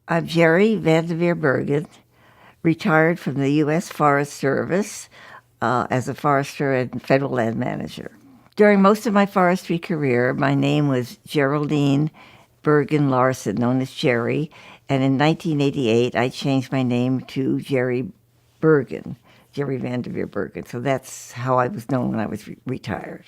I'm Geri Bergen, retired from the U.S. Forest Service as a forester and federal land manager. During most of my forestry career, my name was Geraldine Bergen Larson, known as Geri, and in 1988, I changed my name to Geri Bergen, Geri Bergen. So that's how I was known when I was retired.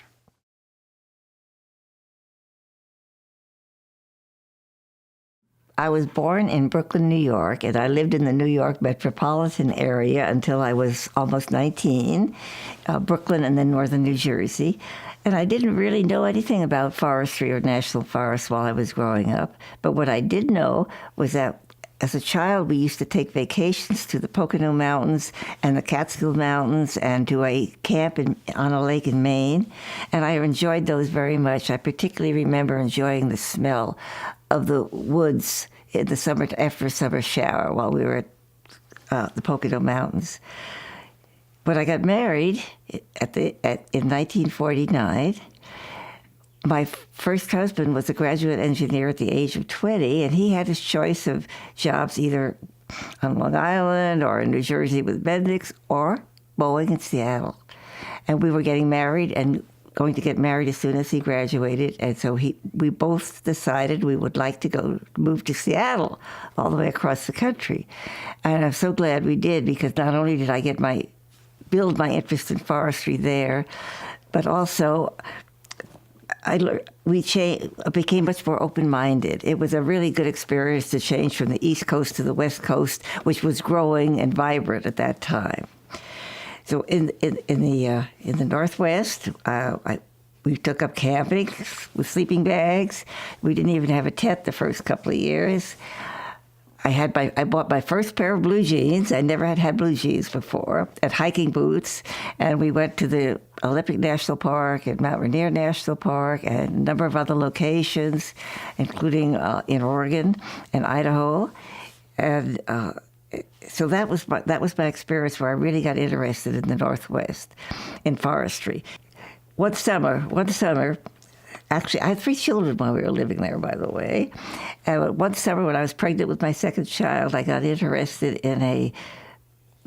I was born in Brooklyn, New York, and I lived in the New York metropolitan area until I was almost 19, Brooklyn and then northern New Jersey. And I didn't really know anything about forestry or national forests while I was growing up. But what I did know was that as a child, we used to take vacations to the Pocono Mountains and the Catskill Mountains and to a camp on a lake in Maine. And I enjoyed those very much. I particularly remember enjoying the smell of the woods in the summer after a summer shower while we were at the Pocono Mountains. When I got married in 1949, my first husband was a graduate engineer at the age of 20, and he had his choice of jobs either on Long Island or in New Jersey with Bendix or Boeing in Seattle. And we were getting married and going to get married as soon as he graduated, and so we both decided we would like to move to Seattle, all the way across the country. And I'm so glad we did, because not only did I build my interest in forestry there, but also we became much more open-minded. It was a really good experience to change from the East Coast to the West Coast, which was growing and vibrant at that time. So in the Northwest, we took up camping with sleeping bags. We didn't even have a tent the first couple of years. I bought my first pair of blue jeans. I never had blue jeans before, and hiking boots. And we went to the Olympic National Park and Mount Rainier National Park and a number of other locations, including in Oregon and Idaho. And so that was my experience where I really got interested in the Northwest, in forestry. One summer, actually, I had 3 children while we were living there, by the way. And one summer when I was pregnant with my second child, I got interested in a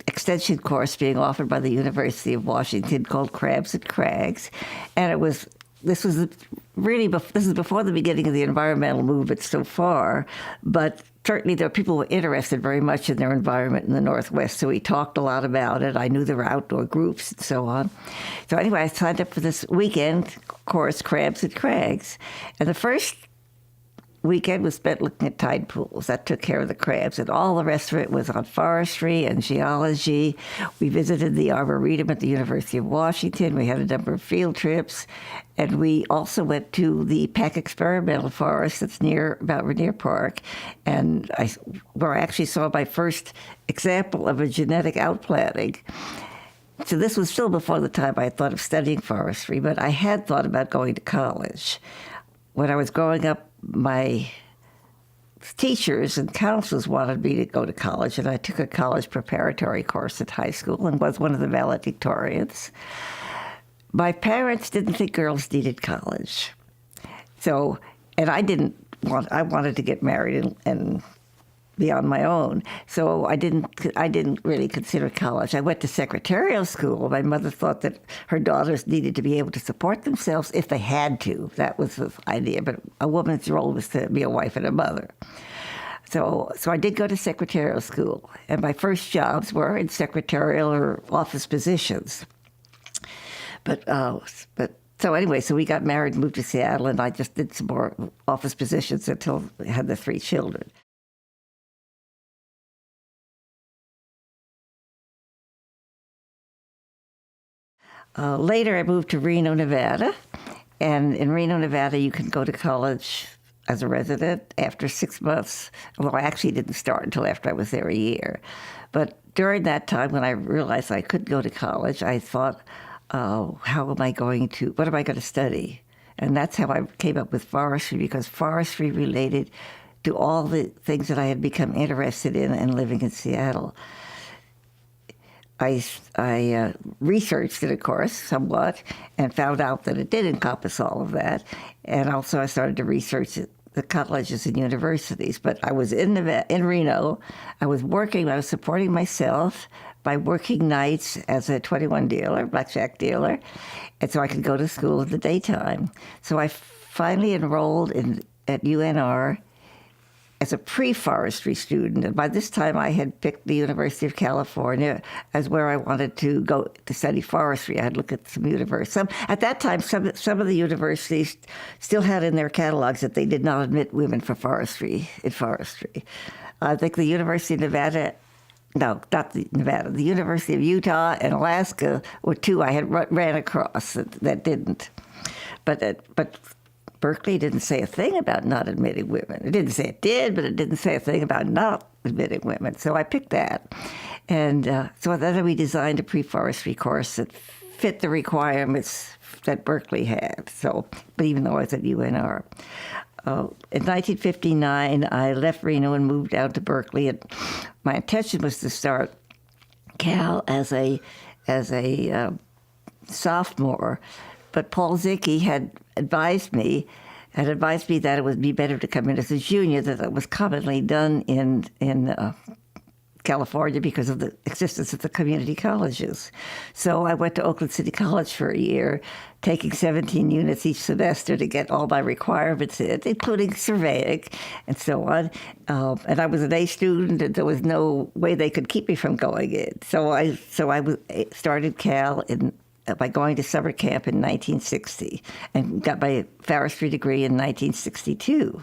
extension course being offered by the University of Washington called Crabs and Crags. And this is before the beginning of the environmental movement so far, but certainly there were people who were interested very much in their environment in the Northwest, so we talked a lot about it. I knew there were outdoor groups and so on. So anyway, I signed up for this weekend course, Crabs and Crags. And the first weekend was spent looking at tide pools. That took care of the crabs, and all the rest of it was on forestry and geology. We visited the Arboretum at the University of Washington. We had a number of field trips, and we also went to the Pack Experimental Forest that's near Mount Rainier Park, and where I actually saw my first example of a genetic outplanting. So this was still before the time I had thought of studying forestry, but I had thought about going to college. When I was growing up, my teachers and counselors wanted me to go to college, and I took a college preparatory course at high school and was one of the valedictorians. My parents didn't think girls needed college. So, and I wanted to get married and be on my own. So I didn't really consider college. I went to secretarial school. My mother thought that her daughters needed to be able to support themselves if they had to. That was the idea. But a woman's role was to be a wife and a mother. So I did go to secretarial school, and my first jobs were in secretarial or office positions. But so anyway, so we got married, moved to Seattle, and I just did some more office positions until I had the 3 children. Later, I moved to Reno, Nevada, and in Reno, Nevada, you can go to college as a resident after 6 months. Well, I actually didn't start until after I was there a year. But during that time, when I realized I could go to college, I thought, what am I going to study? And that's how I came up with forestry, because forestry related to all the things that I had become interested in and living in Seattle. I researched it, of course, somewhat, and found out that it did encompass all of that. And also I started to research the colleges and universities. But I was in Reno. I was supporting myself by working nights as a 21 dealer, blackjack dealer, and so I could go to school in the daytime. So I finally enrolled at UNR as a pre-forestry student. And by this time, I had picked the University of California as where I wanted to go to study forestry. I had looked at some universities. At that time, some of the universities still had in their catalogs that they did not admit women for forestry. I think the University of Nevada. No, not Nevada. The University of Utah and Alaska were two I had ran across that didn't. But Berkeley didn't say a thing about not admitting women. It didn't say it did, but it didn't say a thing about not admitting women. So I picked that. And so then we designed a pre-forestry course that fit the requirements that Berkeley had. So, but even though I was at UNR. In 1959, I left Reno and moved out to Berkeley. And my intention was to start Cal as a sophomore, but Paul Zicke had advised me that it would be better to come in as a junior, that was commonly done in California because of the existence of the community colleges. So I went to Oakland City College for a year, taking 17 units each semester to get all my requirements in, including surveying and so on. And I was an A student, and there was no way they could keep me from going in. So I started Cal by going to summer camp in 1960 and got my forestry degree in 1962.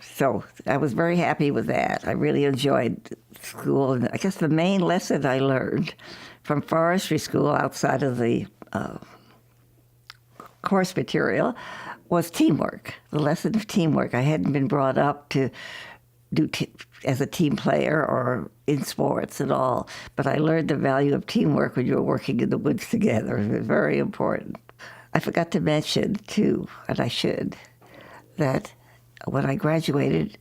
So I was very happy with that. I really enjoyed school. And I guess the main lesson I learned from forestry school outside of the course material was teamwork, the lesson of teamwork. I hadn't been brought up to do as a team player or in sports at all, but I learned the value of teamwork when you were working in the woods together. It was very important. I forgot to mention, too, and I should, that when I graduated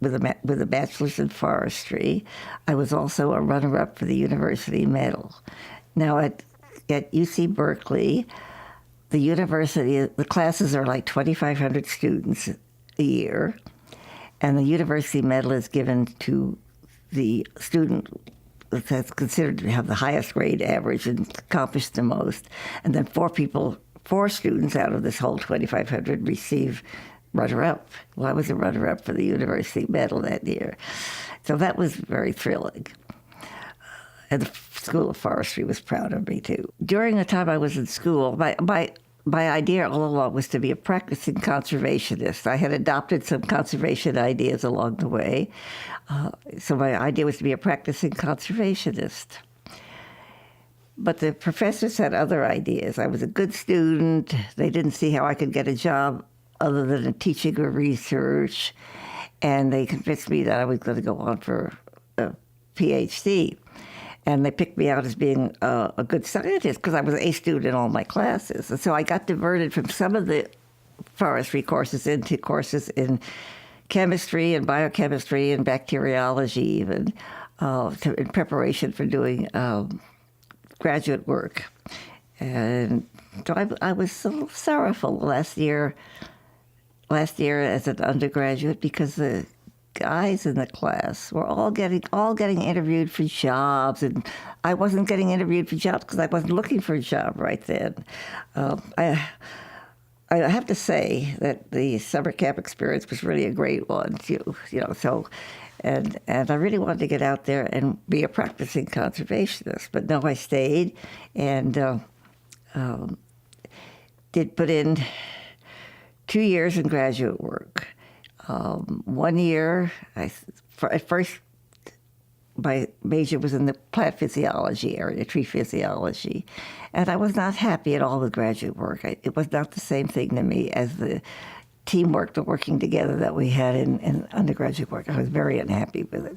with a bachelor's in forestry, I was also a runner-up for the university medal. Now, at UC Berkeley, the classes are like 2,500 students a year, and the university medal is given to the student that's considered to have the highest grade average and accomplished the most. And then four students out of this whole 2,500 receive runner-up. Well, I was a runner-up for the university medal that year. So that was very thrilling. And the School of Forestry was proud of me, too. During the time I was in school, my idea all along was to be a practicing conservationist. I had adopted some conservation ideas along the way. So my idea was to be a practicing conservationist. But the professors had other ideas. I was a good student. They didn't see how I could get a job other than in teaching or research. And they convinced me that I was going to go on for a PhD. And they picked me out as being a good scientist because I was an A student in all my classes. And so I got diverted from some of the forestry courses into courses in chemistry and biochemistry and bacteriology even, in preparation for doing graduate work. And so I was so sorrowful last year as an undergraduate because the guys in the class were all getting interviewed for jobs, and I wasn't getting interviewed for jobs because I wasn't looking for a job right then. I have to say that the summer camp experience was really a great one too. So, and I really wanted to get out there and be a practicing conservationist. But no, I stayed and did put in 2 years in graduate work. 1 year, at first, my major was in the plant physiology area, tree physiology, and I was not happy at all with graduate work. It was not the same thing to me as the teamwork, the working together that we had in undergraduate work. I was very unhappy with it.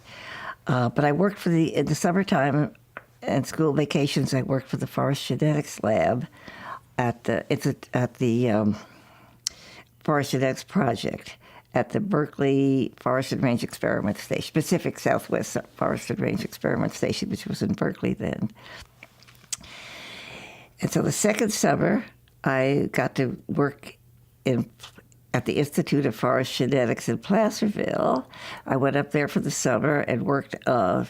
But I worked in the summertime and school vacations. I worked for the Forest Genetics Lab at the Forest Genetics Project at the Berkeley Forest and Range Experiment Station, Pacific Southwest Forest and Range Experiment Station, which was in Berkeley then. And so the second summer, I got to work in at the Institute of Forest Genetics in Placerville. I went up there for the summer and worked as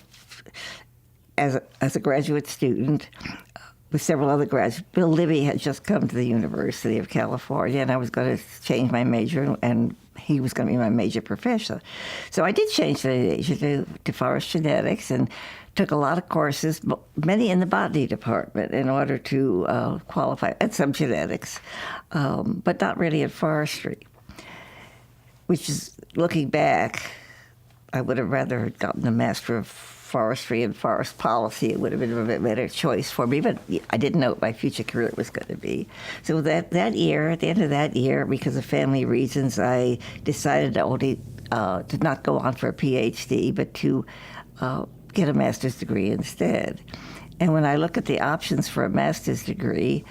a graduate student with several other graduates. Bill Libby had just come to the University of California, and I was going to change my major, and he was going to be my major professor. So I did change my major to forest genetics and took a lot of courses, many in the botany department, in order to qualify, and some genetics, but not really in forestry, which is, looking back, I would have rather gotten a Master of Forestry and Forest Policy. It would have been a better choice for me, but I didn't know what my future career was going to be. So that year, at the end of that year, because of family reasons, I decided to not go on for a PhD, but to get a master's degree instead. And when I look at the options for a master's degree,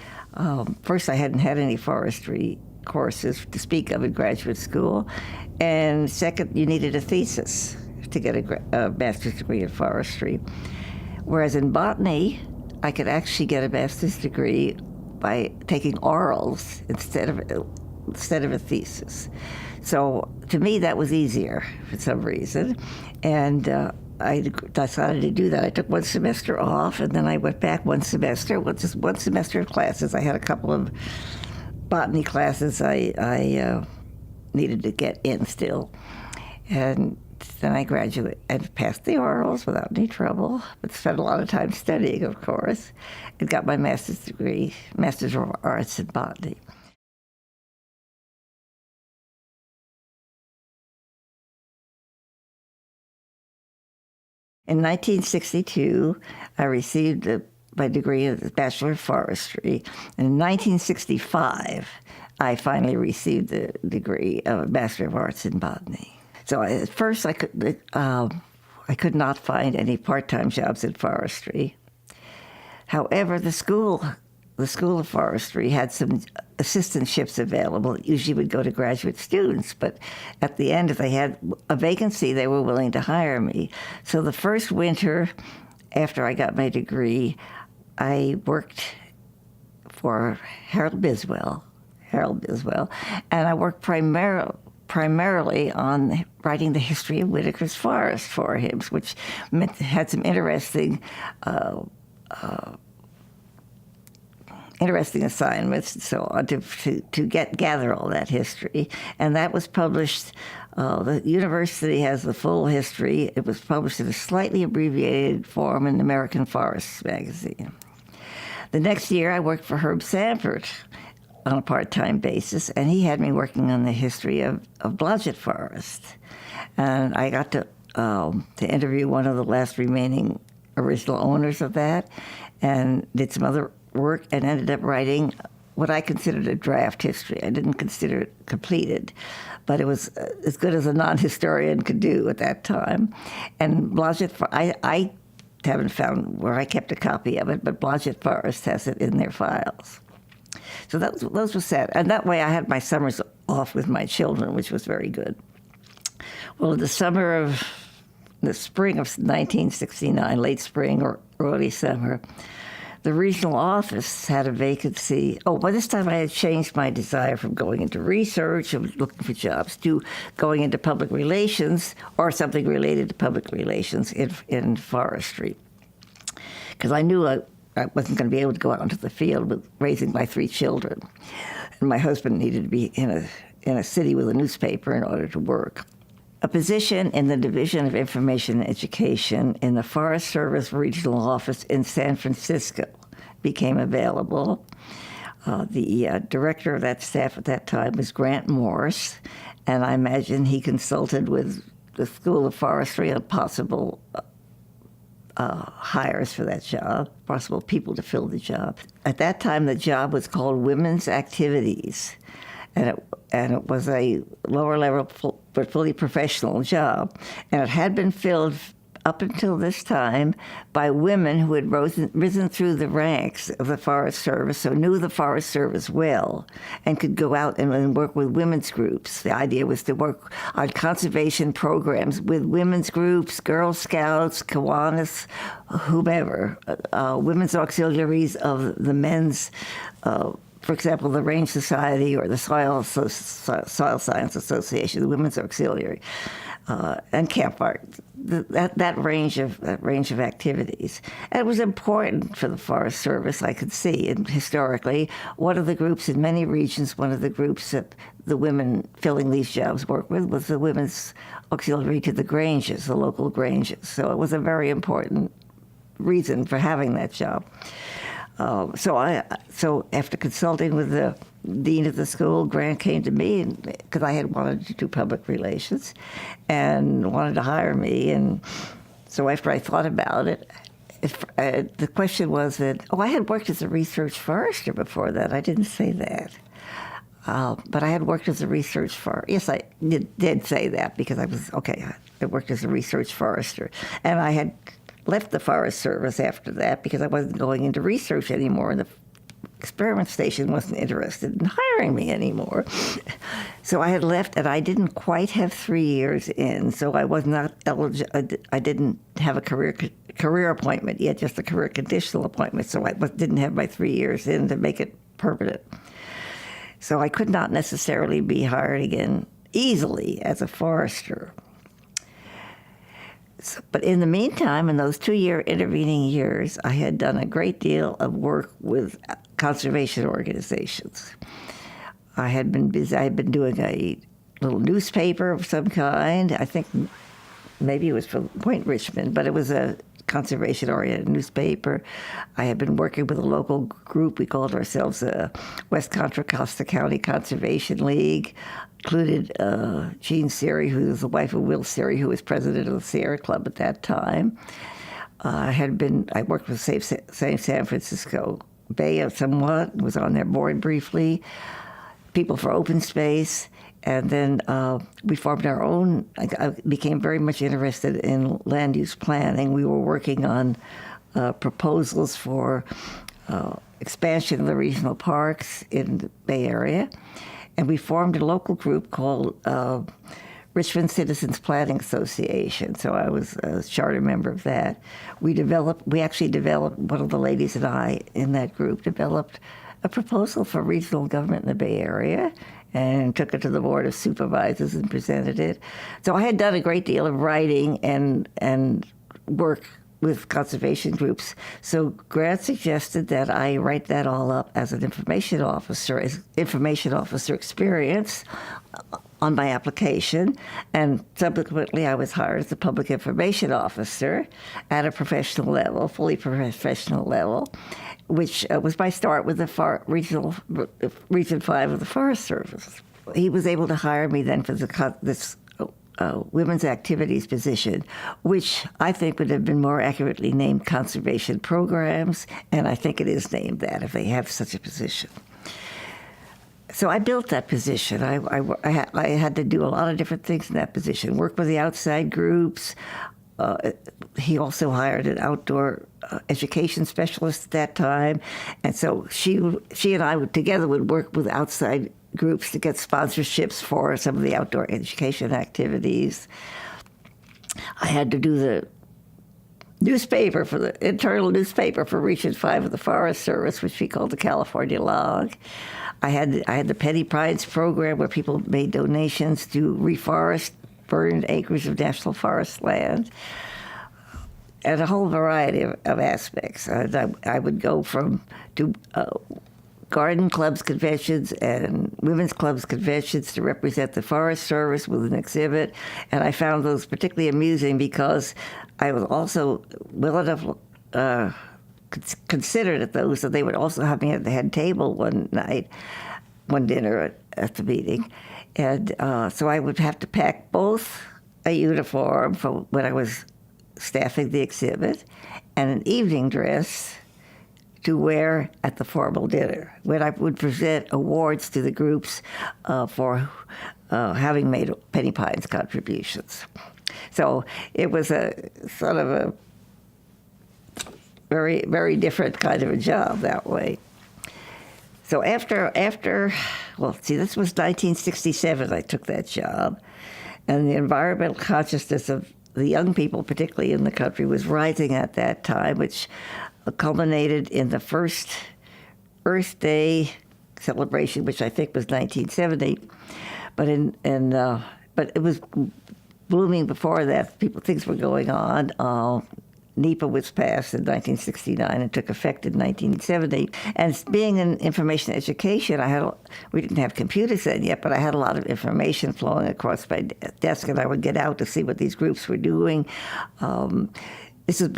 first, I hadn't had any forestry courses to speak of in graduate school, and second, you needed a thesis to get a master's degree in forestry. Whereas in botany, I could actually get a master's degree by taking orals instead of a thesis. So to me, that was easier for some reason, and I decided to do that. I took one semester off, and then I went back just one semester of classes. I had a couple of botany classes I needed to get in still, and then I graduated and passed the orals without any trouble, but spent a lot of time studying, of course, and got my master's degree, Master's of Arts in Botany. In 1962, I received my degree as Bachelor of Forestry. And in 1965, I finally received the degree of Master of Arts in Botany. So at first, I could not find any part-time jobs in forestry. However, the School of Forestry had some assistantships available. It usually would go to graduate students, but at the end, if they had a vacancy, they were willing to hire me. So the first winter after I got my degree, I worked for Harold Biswell, and I worked primarily on writing the history of Whitaker's Forest for him, which had some interesting assignments and so on to gather all that history. And that was published, the university has the full history. It was published in a slightly abbreviated form in American Forests magazine. The next year, I worked for Herb Sanford on a part-time basis, and he had me working on the history of Blodgett Forest. And I got to interview one of the last remaining original owners of that, and did some other work, and ended up writing what I considered a draft history. I didn't consider it completed, but it was as good as a non-historian could do at that time. And Blodgett, I haven't found where I kept a copy of it, but Blodgett Forest has it in their files. So those were sad. And that way I had my summers off with my children, which was very good. Well, in the spring of 1969, late spring or early summer, the regional office had a vacancy. Oh, by this time I had changed my desire from going into research and looking for jobs to going into public relations or something related to public relations in forestry. Because I knew I wasn't going to be able to go out into the field with raising my 3 children. And my husband needed to be in a city with a newspaper in order to work. A position in the Division of Information and Education in the Forest Service Regional Office in San Francisco became available. The director of that staff at that time was Grant Morse, and I imagine he consulted with the School of Forestry on possible hires for that job, possible people to fill the job. At that time, the job was called Women's Activities, and it was a lower level but fully professional job. And it had been filled up until this time by women who had risen through the ranks of the Forest Service, so knew the Forest Service well, and could go out and work with women's groups. The idea was to work on conservation programs with women's groups, Girl Scouts, Kiwanis, whomever, women's auxiliaries of the men's for example, the Range Society or the Soil Science Association, the Women's Auxiliary, and Campfire. That range of activities. And it was important for the Forest Service, I could see, and historically, one of the groups in many regions, one of the groups that the women filling these jobs worked with was the Women's Auxiliary to the Granges, the local Granges. So it was a very important reason for having that job. So after consulting with the dean of the school, Grant came to me because I had wanted to do public relations and wanted to hire me. And so after I thought about it, the question was that, I had worked as a research forester before that. I didn't say that. But I had worked as a research forester. Yes, I did say that because I worked as a research forester. And I had left the Forest Service after that because I wasn't going into research anymore, and the experiment station wasn't interested in hiring me anymore. So I had left, and I didn't quite have 3 years in, so I was not eligible. I didn't have a career appointment yet, just a career conditional appointment, so I didn't have my 3 years in to make it permanent. So I could not necessarily be hired again easily as a forester. But in the meantime, in those 2-year intervening years, I had done a great deal of work with conservation organizations. I had been busy. I had been doing a little newspaper of some kind. I think maybe it was from Point Richmond, but it was a conservation-oriented newspaper. I had been working with a local group. We called ourselves the West Contra Costa County Conservation League. Included Jean Seri, who was the wife of Will Seri, who was president of the Sierra Club at that time. I worked with Save San Francisco Bay somewhat, was on their board briefly, People for Open Space, and then we formed our own. I became very much interested in land use planning. We were working on proposals for expansion of the regional parks in the Bay Area. And we formed a local group called Richmond Citizens Planning Association. So I was a charter member of that. We actually developed, one of the ladies and I in that group developed a proposal for regional government in the Bay Area and took it to the Board of Supervisors and presented it. So I had done a great deal of writing and work with conservation groups. So Grant suggested that I write that all up as an information officer experience on my application. And subsequently, I was hired as a public information officer at a professional level, fully professional level, which was my start with the Region 5 of the Forest Service. He was able to hire me then for this women's activities position, which I think would have been more accurately named conservation programs, and I think it is named that if they have such a position. So I built that position. I had to do a lot of different things in that position, work with the outside groups. He also hired an outdoor education specialist at that time, and so she and I together would work with outside groups to get sponsorships for some of the outdoor education activities. I had to do the newspaper for the internal newspaper for Region 5 of the Forest Service, which we called the California Log. I had the Penny Pines program where people made donations to reforest burned acres of national forest land, and a whole variety of aspects. I would go to garden clubs conventions and women's clubs conventions to represent the Forest Service with an exhibit, and I found those particularly amusing because I was also well enough considered at those, so they would also have me at the head table one dinner at the meeting, and so I would have to pack both a uniform for when I was staffing the exhibit and an evening dress to wear at the formal dinner, when I would present awards to the groups for having made Penny Pines contributions. So it was a sort of a very, very different kind of a job that way. So this was 1967 I took that job, and the environmental consciousness of the young people, particularly in the country, was rising at that time, which culminated in the first Earth Day celebration, which I think was 1970. But but it was blooming before that. Things were going on. NEPA was passed in 1969 and took effect in 1970. And being in information education, we didn't have computers then yet, but I had a lot of information flowing across my desk, and I would get out to see what these groups were doing. This is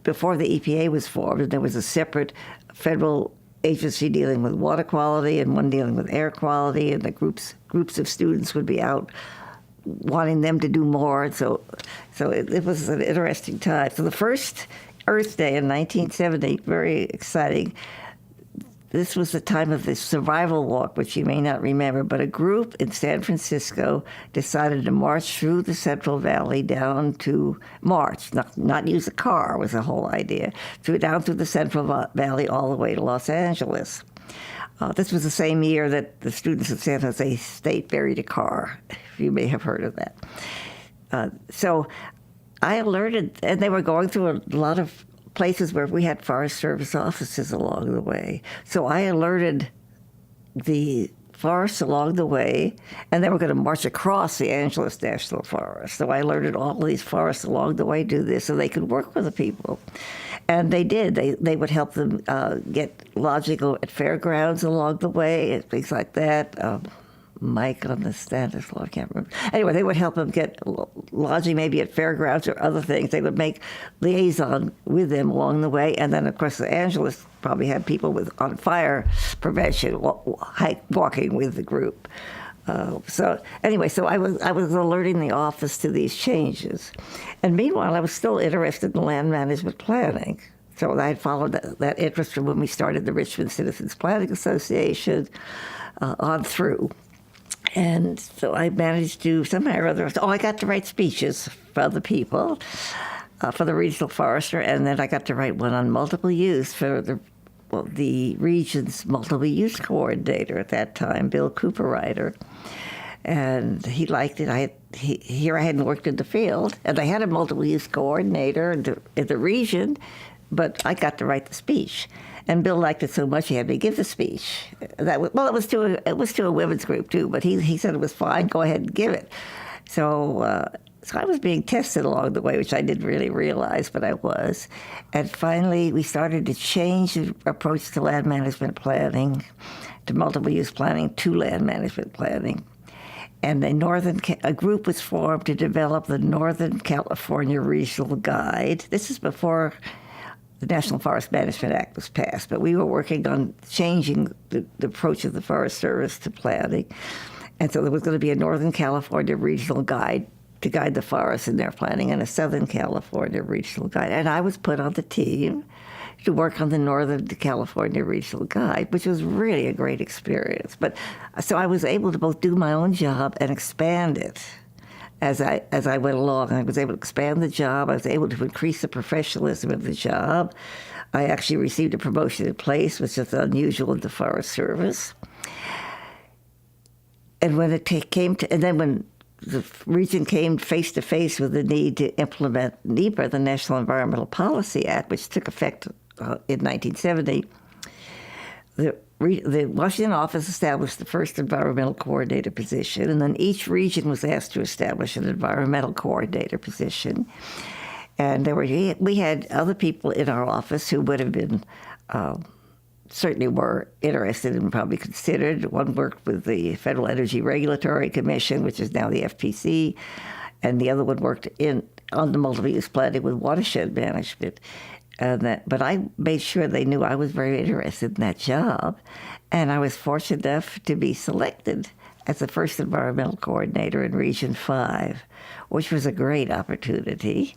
before the EPA was formed, and there was a separate federal agency dealing with water quality and one dealing with air quality, and the groups of students would be out wanting them to do more. So it was an interesting time. So the first Earth Day in 1970, very exciting. This was the time of the survival walk, which you may not remember, but a group in San Francisco decided to march through the Central Valley down to not use a car was the whole idea, down through the Central Valley all the way to Los Angeles. This was the same year that the students at San Jose State buried a car. You may have heard of that. So I alerted, and they were going through a lot of places where we had Forest Service offices along the way. So I alerted the forests along the way, and they were going to march across the Angeles National Forest. So I alerted all of these forests along the way to do this so they could work with the people. And they did. They would help them get lodging at fairgrounds along the way, and things like that. Mike on the stand, I can't remember. Anyway, they would help them get lodging maybe at fairgrounds or other things. They would make liaison with them along the way. And then, of course, Los Angeles probably had people on fire prevention walking with the group. So I was alerting the office to these changes. And meanwhile, I was still interested in land management planning. So I had followed that interest from when we started the Richmond Citizens Planning Association on through. And so I managed to somehow or other, I got to write speeches for other people, for the regional forester, and then I got to write one on multiple use for the region's multiple use coordinator at that time, Bill Cooperrider. And he liked it. I hadn't worked in the field, and I had a multiple use coordinator in the region, but I got to write the speech. And Bill liked it so much he had me give the speech. It was to a women's group too, but he said it was fine. Go ahead and give it. So I was being tested along the way, which I didn't really realize, but I was. And finally, we started to change the approach to land management planning, to multiple use planning, to land management planning. And a group was formed to develop the Northern California Regional Guide. This is before the National Forest Management Act was passed, but we were working on changing the approach of the Forest Service to planning. And so there was going to be a Northern California Regional Guide to guide the forests in their planning, and a Southern California Regional Guide. And I was put on the team to work on the Northern California Regional Guide, which was really a great experience. But so I was able to both do my own job and expand it as I went along. I was able to expand the job. I was able to increase the professionalism of the job. I actually received a promotion in place, which is unusual in the Forest Service. And when when the region came face to face with the need to implement NEPA, the National Environmental Policy Act, which took effect in 1970, the Washington office established the first environmental coordinator position, and then each region was asked to establish an environmental coordinator position. And we had other people in our office who would have been certainly were interested and probably considered. One worked with the Federal Energy Regulatory Commission, which is now the FPC, and the other one worked on the multiple-use planning with watershed management. But I made sure they knew I was very interested in that job, and I was fortunate enough to be selected as the first environmental coordinator in Region 5, which was a great opportunity.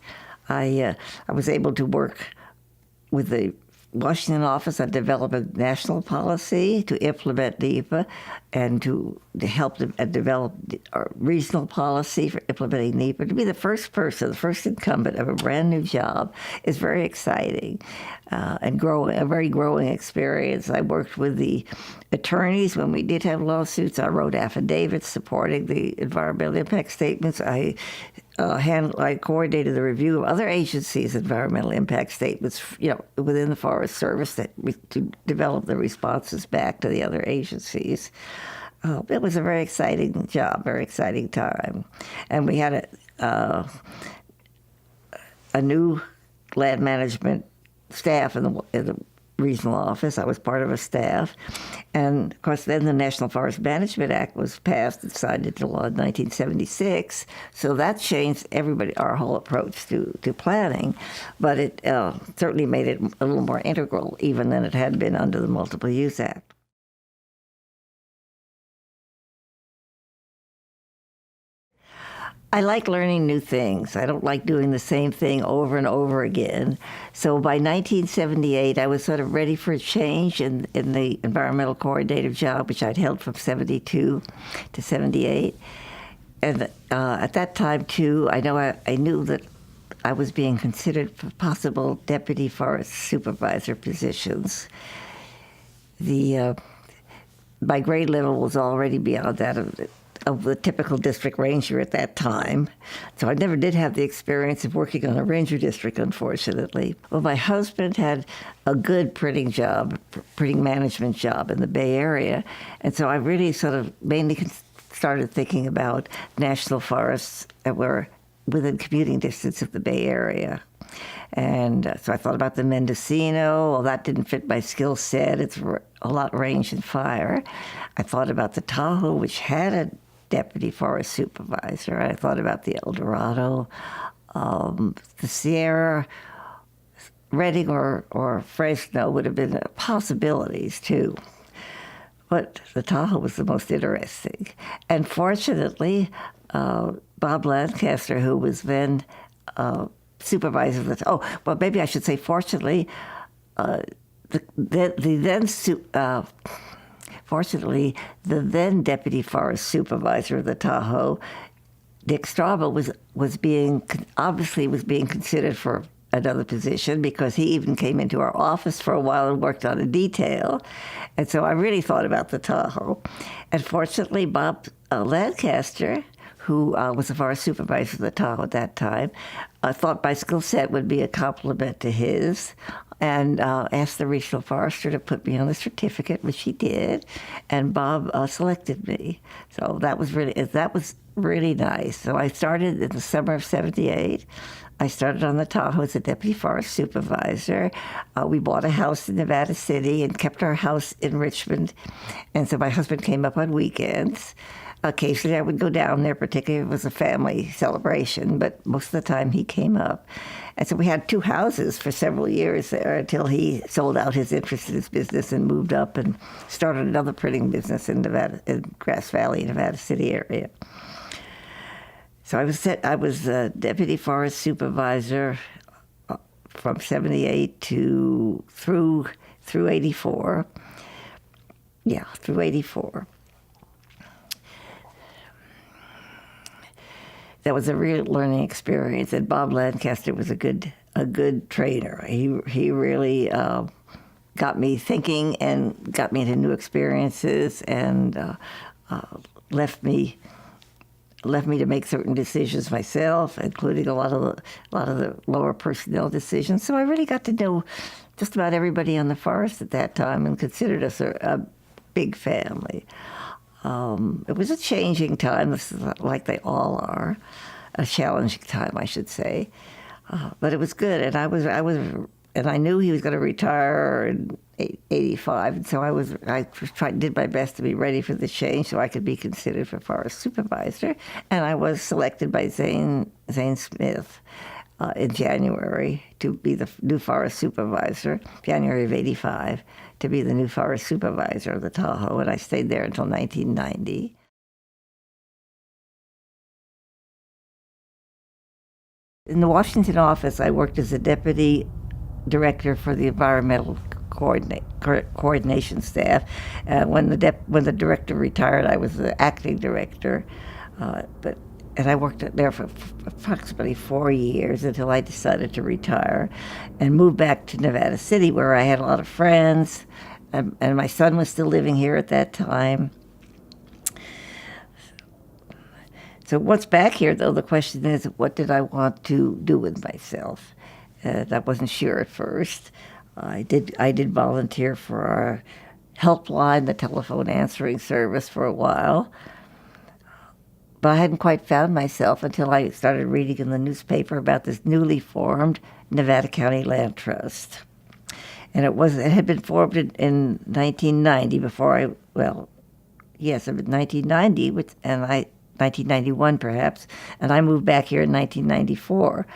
I was able to work with the Washington office on developing national policy to implement NEPA and to help them develop regional policy for implementing NEPA. To be the first person, the first incumbent of a brand new job is very exciting and a very growing experience. I worked with the attorneys when we did have lawsuits. I wrote affidavits supporting the environmental impact statements. I I coordinated the review of other agencies' environmental impact statements, within the Forest Service to develop the responses back to the other agencies. It was a very exciting job, very exciting time, and we had a new land management staff in the regional office. I was part of a staff. And, of course, then the National Forest Management Act was passed and signed into law in 1976. So that changed our whole approach to planning. But it certainly made it a little more integral even than it had been under the Multiple Use Act. I like learning new things. I don't like doing the same thing over and over again. So by 1978, I was sort of ready for a change in the environmental coordinative job, which I'd held from 72 to 78. And at that time, too, I knew that I was being considered for possible Deputy Forest Supervisor positions. My grade level was already beyond that of the typical district ranger at that time. So I never did have the experience of working on a ranger district, unfortunately. Well, my husband had a good printing management job in the Bay Area. And so I really sort of mainly started thinking about national forests that were within commuting distance of the Bay Area. And so I thought about the Mendocino. Well, that didn't fit my skill set. It's a lot range and fire. I thought about the Tahoe, which had a Deputy Forest Supervisor. I thought about the El Dorado, the Sierra, Redding or Fresno would have been possibilities too. But the Tahoe was the most interesting. And fortunately, Bob Lancaster, who was then supervisor of maybe I should say fortunately, Fortunately, the then Deputy Forest Supervisor of the Tahoe, Dick Straba, was being considered for another position because he even came into our office for a while and worked on a detail. And so I really thought about the Tahoe. And fortunately, Bob Lancaster, who was the forest supervisor of the Tahoe at that time, thought my skill set would be a compliment to his, and asked the regional forester to put me on the certificate, which he did, and Bob selected me. So that was really nice. So I started in the summer of '78. I started on the Tahoe as a deputy forest supervisor. We bought a house in Nevada City and kept our house in Richmond, and so my husband came up on weekends. Occasionally I would go down there, particularly if it was a family celebration, but most of the time he came up. And so we had two houses for several years there until he sold out his interest in his business and moved up and started another printing business in Grass Valley, Nevada City area. So I was deputy forest supervisor from 78 through 84. Yeah, through 84. That was a real learning experience, and Bob Lancaster was a good trainer. He really got me thinking and got me into new experiences, and left me to make certain decisions myself, including a lot of the lower personnel decisions. So I really got to know just about everybody on the forest at that time, and considered us a big family. It was a changing time, like they all are, a challenging time, I should say. But it was good, and I knew he was going to retire in '85, and so I did my best to be ready for the change, so I could be considered for forest supervisor. And I was selected by Zane Smith in January to be the new forest supervisor, January of '85. To be the new forest supervisor of the Tahoe, and I stayed there until 1990. In the Washington office, I worked as a deputy director for the environmental coordination staff. When the director retired, I was the acting director, and I worked there for approximately 4 years until I decided to retire and moved back to Nevada City, where I had a lot of friends, and my son was still living here at that time. So once back here, though, the question is, what did I want to do with myself? I wasn't sure at first. I did volunteer for our helpline, the telephone answering service, for a while. But I hadn't quite found myself until I started reading in the newspaper about this newly formed Nevada County Land Trust. And it had been formed in 1990 1990, 1991 perhaps, and I moved back here in 1994.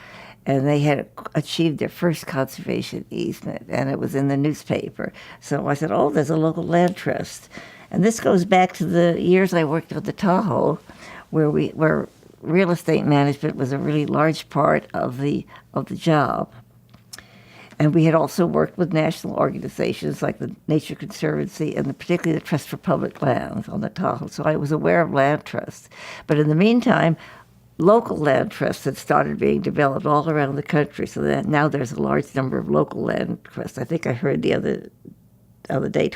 And they had achieved their first conservation easement, and it was in the newspaper. So I said, oh, there's a local land trust. And this goes back to the years I worked at the Tahoe, where real estate management was a really large part of the job. And we had also worked with national organizations like the Nature Conservancy and particularly the Trust for Public Lands on the Tahoe. So I was aware of land trusts. But in the meantime, local land trusts had started being developed all around the country, so that now there's a large number of local land trusts. I think I heard the other day,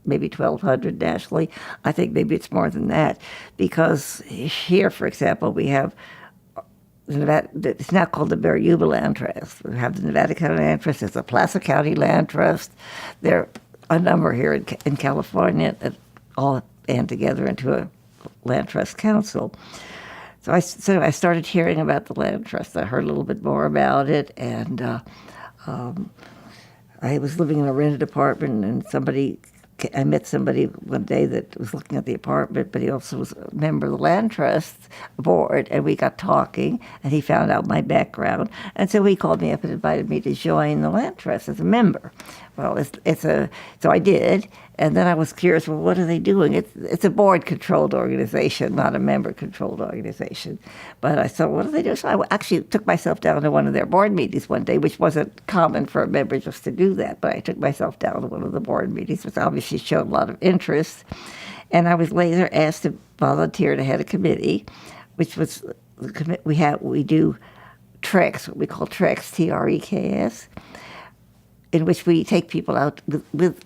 maybe 1,200 nationally. I think maybe it's more than that, because here, for example, we have it's now called the Bergen Land Trust. We have the Nevada County Land Trust. There's the Placer County Land Trust. There are a number here in California that all band together into a land trust council. So I started hearing about the land trust. I heard a little bit more about it, and I was living in a rented apartment, and I met somebody one day that was looking at the apartment, but he also was a member of the land trust board, and we got talking, and he found out my background, and so he called me up and invited me to join the land trust as a member. Well, so I did, and then I was curious, well, what are they doing? It's a board-controlled organization, not a member-controlled organization. But I thought, what do they do? So I actually took myself down to one of their board meetings one day, which wasn't common for a member just to do that, but I took myself down to one of the board meetings, which obviously showed a lot of interest. And I was later asked to volunteer to head a committee, which was, we do treks, what we call treks, TREKS, in which we take people out with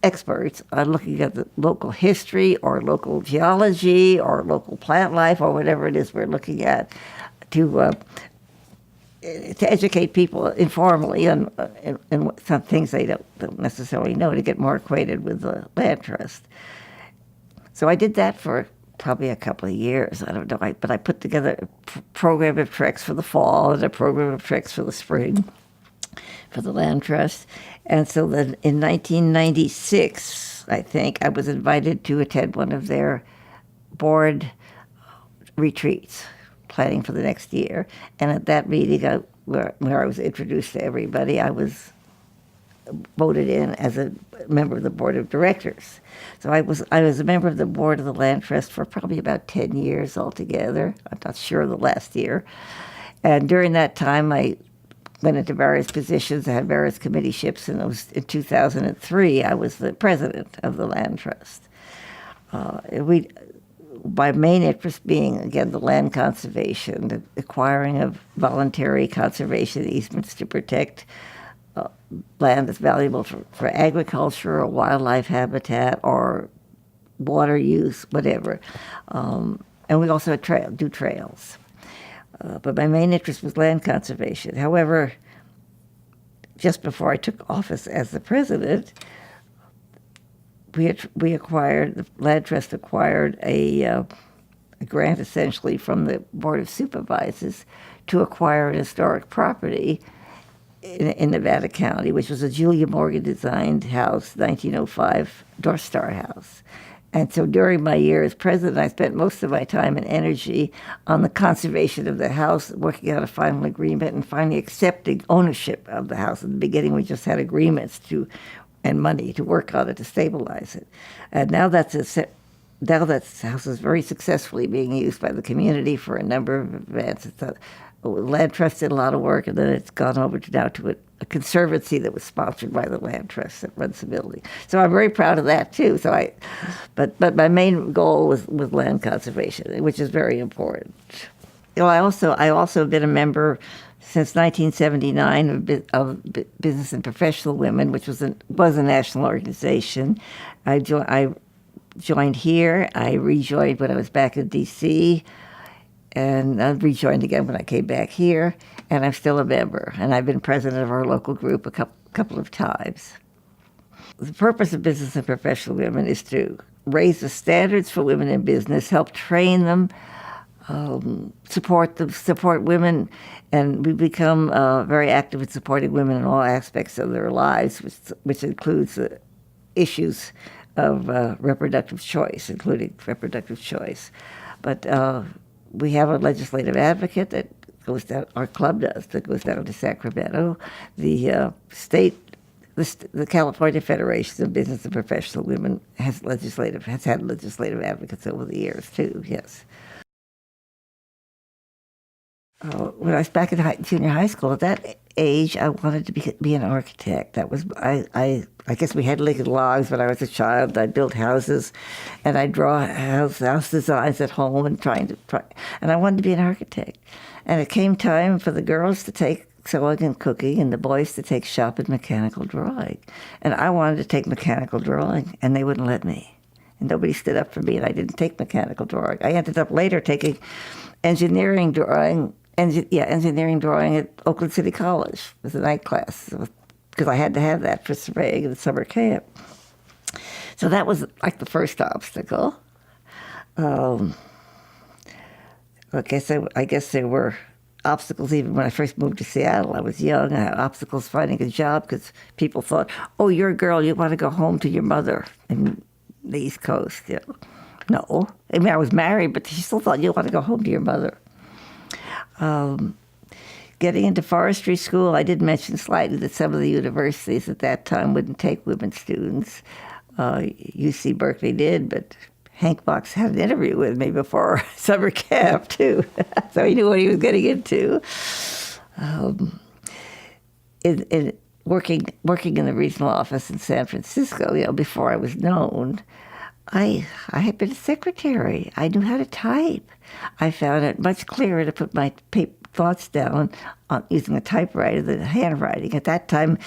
experts on looking at the local history or local geology or local plant life or whatever it is we're looking at to educate people informally on some things they don't necessarily know, to get more acquainted with the land trust. So I did that for probably a couple of years. I don't know, but I put together a program of treks for the fall and a program of treks for the spring for the land trust. And so then in 1996, I think, I was invited to attend one of their board retreats, planning for the next year. And at that meeting, where I was introduced to everybody, I was voted in as a member of the board of directors. So I was a member of the board of the land trust for probably about 10 years altogether. I'm not sure the last year. And during that time, I went into various positions. I had various committeeships, and in 2003, I was the president of the land trust. My main interest being, again, the land conservation, the acquiring of voluntary conservation easements to protect land that's valuable for agriculture or wildlife habitat or water use, whatever. And we also do trails. But my main interest was land conservation. However, just before I took office as the president, the land trust acquired a grant essentially from the Board of Supervisors to acquire an historic property in Nevada County, which was a Julia Morgan designed house, 1905 North Star house. And so during my year as president, I spent most of my time and energy on the conservation of the house, working out a final agreement, and finally accepting ownership of the house. In the beginning, we just had agreements and money to work on it, to stabilize it. And now that house is very successfully being used by the community for a number of events. Land Trust did a lot of work, and then it's gone over to a conservancy that was sponsored by the Land Trust that runs the building. So I'm very proud of that too. But my main goal was land conservation, which is very important. I also have been a member since 1979 of Business and Professional Women, which was a national organization. I joined here. I rejoined when I was back in D.C. and I rejoined again when I came back here, and I'm still a member, and I've been president of our local group a couple of times. The purpose of Business and Professional Women is to raise the standards for women in business, help train them, support women, and we become very active in supporting women in all aspects of their lives, which includes issues of reproductive choice, including reproductive choice. But we have a legislative advocate that goes down, our club does, that goes down to Sacramento. The the California Federation of Business and Professional Women has had legislative advocates over the years too. Yes. When I was back in junior high school, at that age, I wanted to be an architect. That was I guess we had liquid logs when I was a child. I built houses, and I draw house designs at home and and I wanted to be an architect. And it came time for the girls to take sewing and cooking, and the boys to take shop and mechanical drawing. And I wanted to take mechanical drawing, and they wouldn't let me. And nobody stood up for me, and I didn't take mechanical drawing. I ended up later taking engineering drawing at Oakland City College with a night class, because I had to have that for surveying in the summer camp. So that was like the first obstacle. I guess there were obstacles even when I first moved to Seattle. I was young. I had obstacles finding a job because people thought, "Oh, you're a girl. You want to go home to your mother in the East Coast." You know. No, I mean I was married, but she still thought you want to go home to your mother. Getting into forestry school, I did mention slightly that some of the universities at that time wouldn't take women students. UC Berkeley did, but Hank Box had an interview with me before summer camp, too. So he knew what he was getting into. In working in the regional office in San Francisco, before I was known, I had been a secretary. I knew how to type. I found it much clearer to put my thoughts down using a typewriter than handwriting. At that time,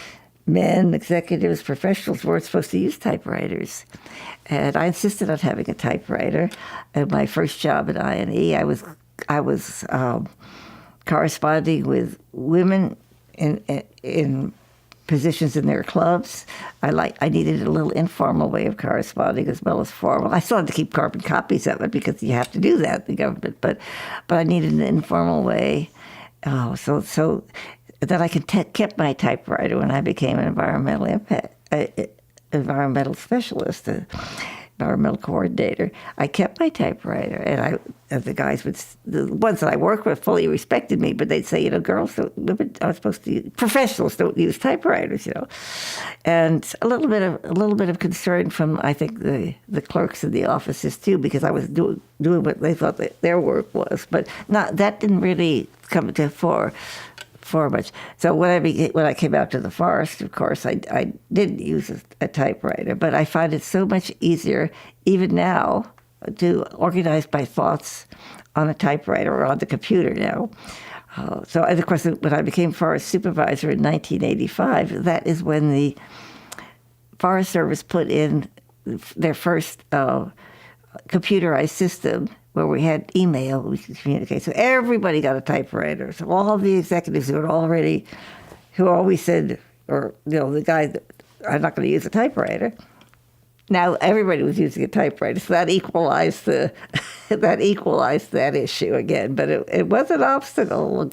men, executives, professionals weren't supposed to use typewriters. And I insisted on having a typewriter. At my first job at INE, I was corresponding with women in positions in their clubs. I needed a little informal way of corresponding as well as formal. I still had to keep carbon copies of it because you have to do that in the government. But I needed an informal way. So that I kept my typewriter when I became an environmental specialist, environmental coordinator. I kept my typewriter, and the ones that I worked with fully respected me, but they'd say, women are supposed to professionals don't use typewriters, and a little bit of concern from I think the clerks in the offices too, because I was doing what they thought that their work was, but that didn't really come to fore much. So when I came out to the forest, of course, I didn't use a typewriter, but I find it so much easier, even now, to organize my thoughts on a typewriter or on the computer now. And of course, when I became forest supervisor in 1985, that is when the Forest Service put in their first computerized system where we had email, we could communicate. So everybody got a typewriter. So all the executives who always said, the guy that I'm not going to use a typewriter. Now everybody was using a typewriter, so that equalized that issue again. But it was an obstacle.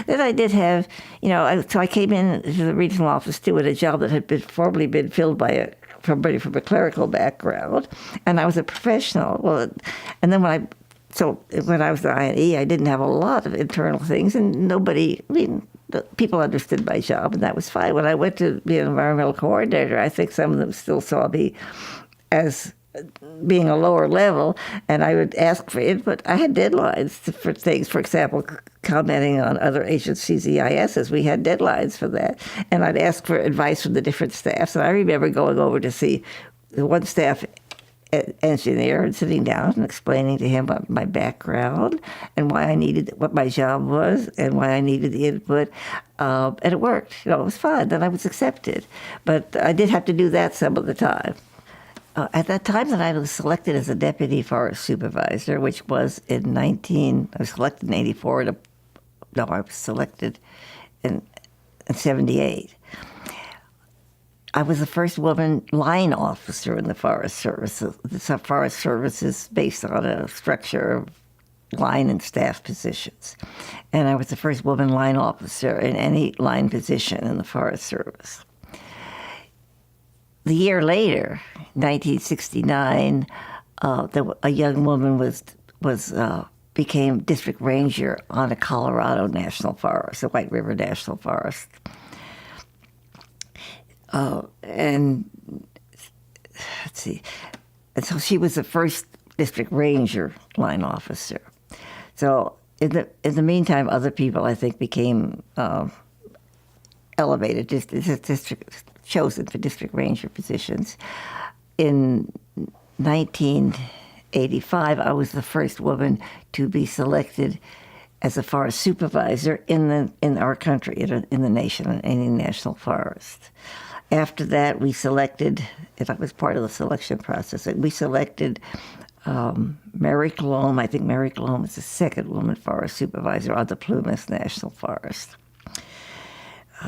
Then I did have, so I came in to the regional office too at a job that had formerly been filled by somebody from a clerical background, and I was a professional. Well, and then when I was at INE, I didn't have a lot of internal things, and people understood my job, and that was fine. When I went to be an environmental coordinator, I think some of them still saw me as being a lower level, and I would ask for input. I had deadlines for things, for example, commenting on other agencies' EISs. We had deadlines for that, and I'd ask for advice from the different staffs. And I remember going over to see the one staff engineer and sitting down and explaining to him about my background and what my job was and why I needed the input. And it worked. It was fun. Then I was accepted. But I did have to do that some of the time. At that time that I was selected as a Deputy Forest Supervisor, which was I was selected in 84, no, I was selected in 78. I was the first woman line officer in the Forest Service. The Forest Service is based on a structure of line and staff positions. And I was the first woman line officer in any line position in the Forest Service. The year later, 1969, a young woman became district ranger on the Colorado National Forest, the White River National Forest. And let's see, and so she was the first district ranger line officer. So in the meantime, other people I think became elevated, chosen for district ranger positions. In 1985, I was the first woman to be selected as a forest supervisor in our country, in the nation, in any national forest. After that, we selected, and I was part of the selection process, we selected Mary Colomb. I think Mary Colomb is the second woman forest supervisor on the Plumas National Forest.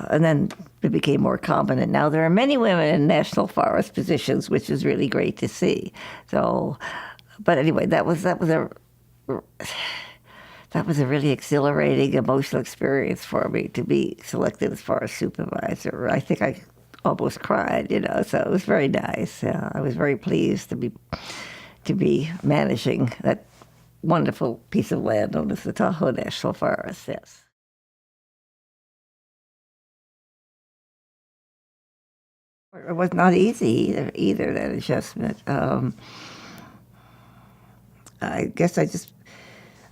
And then it became more common, and now there are many women in national forest positions, which is really great to see. So, but anyway, that was a really exhilarating, emotional experience for me to be selected as forest supervisor. I think I almost cried, so it was very nice. I was very pleased to be managing that wonderful piece of land known as the Tahoe National Forest, yes. It was not easy either that adjustment. I guess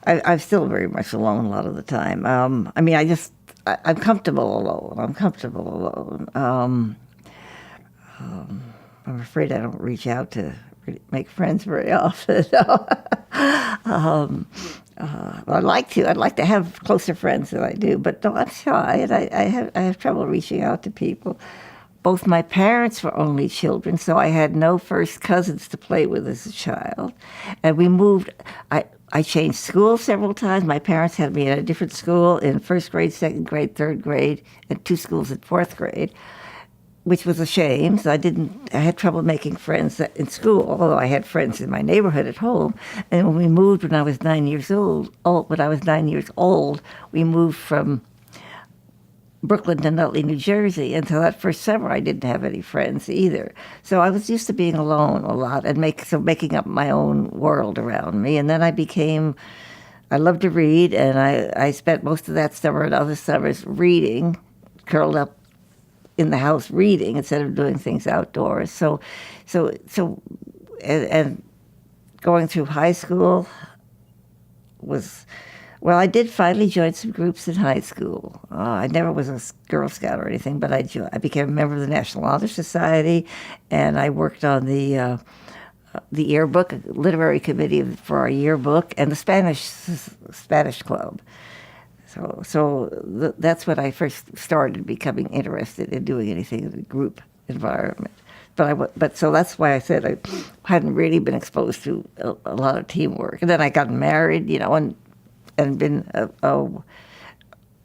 I'm still very much alone a lot of the time. I'm comfortable alone. I'm afraid I don't reach out to make friends very often. I'd like to have closer friends than I do, but no, I'm shy, and I have trouble reaching out to people. Both my parents were only children, so I had no first cousins to play with as a child. And we moved. I changed schools several times. My parents had me at a different school in first grade, second grade, third grade, and 2 schools in fourth grade, which was a shame. So I had trouble making friends in school, although I had friends in my neighborhood at home. And when we moved when I was 9 years old, we moved from Brooklyn to Nutley, New Jersey, and so that first summer I didn't have any friends either. So I was used to being alone a lot and making up my own world around me. And then I loved to read, and I spent most of that summer and other summers reading, curled up in the house reading instead of doing things outdoors. So going through high school I did finally join some groups in high school. I never was a Girl Scout or anything, but I became a member of the National Honor Society, and I worked on the yearbook, literary committee for our yearbook, and the Spanish Club. So that's when I first started becoming interested in doing anything in the group environment. But so that's why I said I hadn't really been exposed to a lot of teamwork. And then I got married, and been a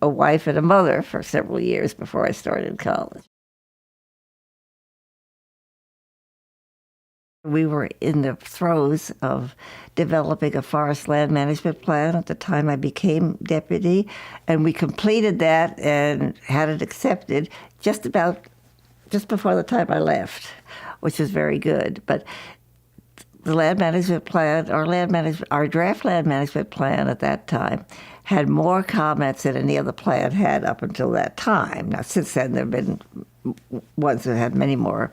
wife and a mother for several years before I started college. We were in the throes of developing a forest land management plan at the time I became deputy, and we completed that and had it accepted just before the time I left, which was very good. But the land management plan, our draft land management plan at that time had more comments than any other plan had up until that time. Now, since then, there have been ones that had many more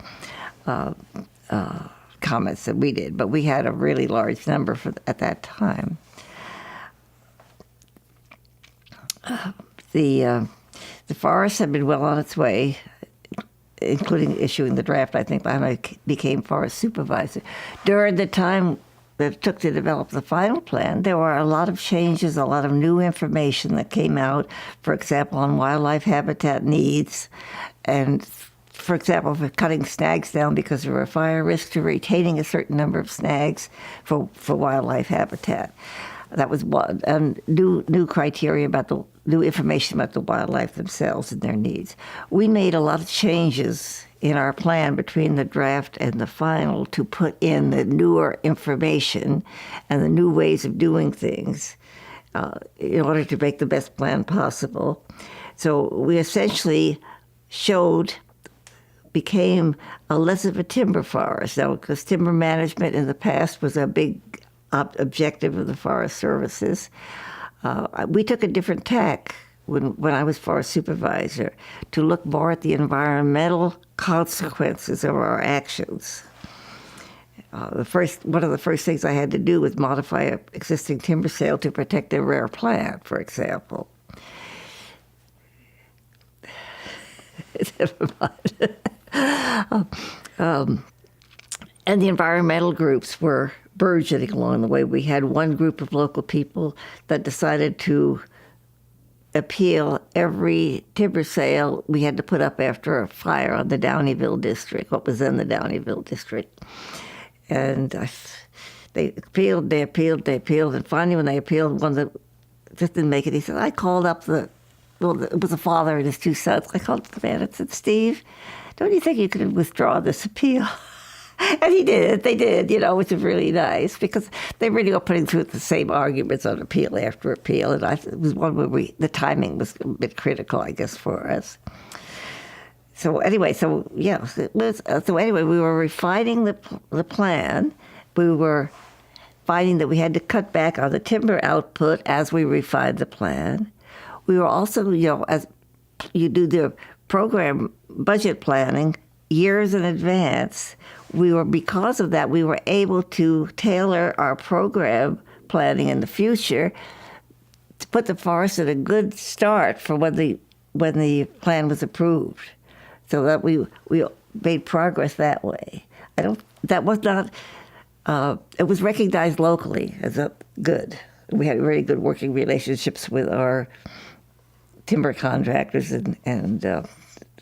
comments than we did, but we had a really large number at that time. The forest had been well on its way, including issuing the draft, I think, by the time I became forest supervisor. During the time that it took to develop the final plan, there were a lot of changes, a lot of new information that came out, for example, on wildlife habitat needs and for example, for cutting snags down because of a fire risk, to retaining a certain number of snags for wildlife habitat. That was one. And new criteria about new information about the wildlife themselves and their needs. We made a lot of changes in our plan between the draft and the final to put in the newer information and the new ways of doing things in order to make the best plan possible. So we essentially became less of a timber forest. Now, because timber management in the past was a big objective of the Forest Services, we took a different tack when I was Forest Supervisor to look more at the environmental consequences of our actions. One of the first things I had to do was modify an existing timber sale to protect a rare plant, for example. Never mind. And the environmental groups were burgeoning along the way. We had one group of local people that decided to appeal every timber sale we had to put up after a fire on the Downeyville district, what was then the Downeyville district. And they appealed, and finally when they appealed, one that just didn't make it, he said, I called up it was a father and his two sons. I called up the man and said, Steve, don't you think you could withdraw this appeal? And he did. They did, which was really nice because they really were putting through the same arguments on appeal after appeal. And it was one where the timing was a bit critical, I guess, for us. So anyway, we were refining the plan. We were finding that we had to cut back on the timber output as we refined the plan. We were also, as you do the program budget planning years in advance, because of that, we were able to tailor our program planning in the future to put the forest at a good start for when the plan was approved, so that we made progress that way. That was not. It was recognized locally as good. We had very good working relationships with our timber contractors, and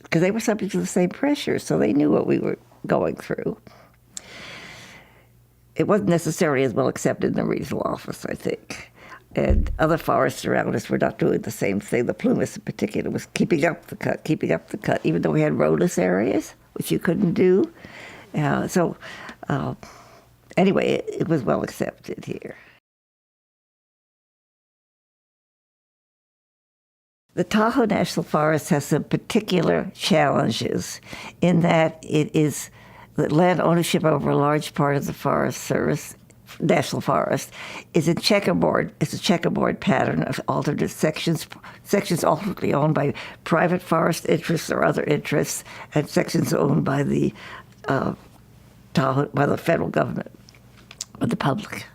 because they were subject to the same pressure, so they knew what we were going through. It wasn't necessarily as well accepted in the regional office, I think. And other forests around us were not doing the same thing. The Plumas in particular was keeping up the cut, even though we had roadless areas, which you couldn't do. Anyway, it was well accepted here. The Tahoe National Forest has some particular challenges in that the land ownership over a large part of the Forest Service, National Forest, is it's a checkerboard pattern of alternate sections alternately owned by private forest interests or other interests, and sections owned by the federal government, or the public.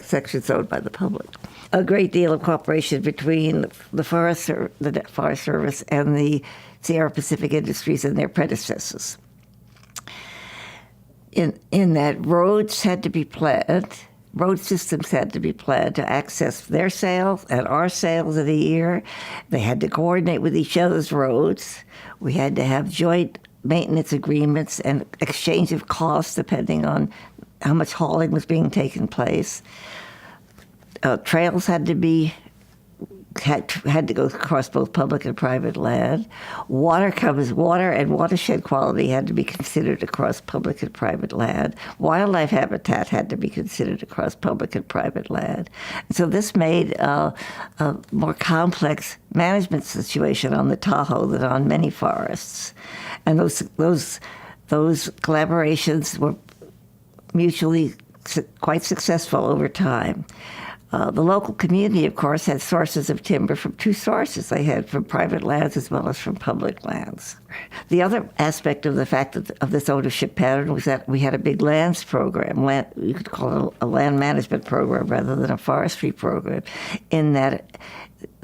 Sections owned by the public. A great deal of cooperation between the Forest Service and the Sierra Pacific Industries and their predecessors. In that road systems had to be planned to access their sales and our sales of the year. They had to coordinate with each other's roads. We had to have joint maintenance agreements and exchange of costs depending on how much hauling was being taken place. Trails had to go across both public and private land. Water and watershed quality had to be considered across public and private land. Wildlife habitat had to be considered across public and private land. And so this made a more complex management situation on the Tahoe than on many forests. And those collaborations were mutually quite successful over time. The local community, of course, had sources of timber from two sources. They had from private lands as well as from public lands. The other aspect of the fact of this ownership pattern was that we had a big lands program. You could call it a land management program rather than a forestry program, in that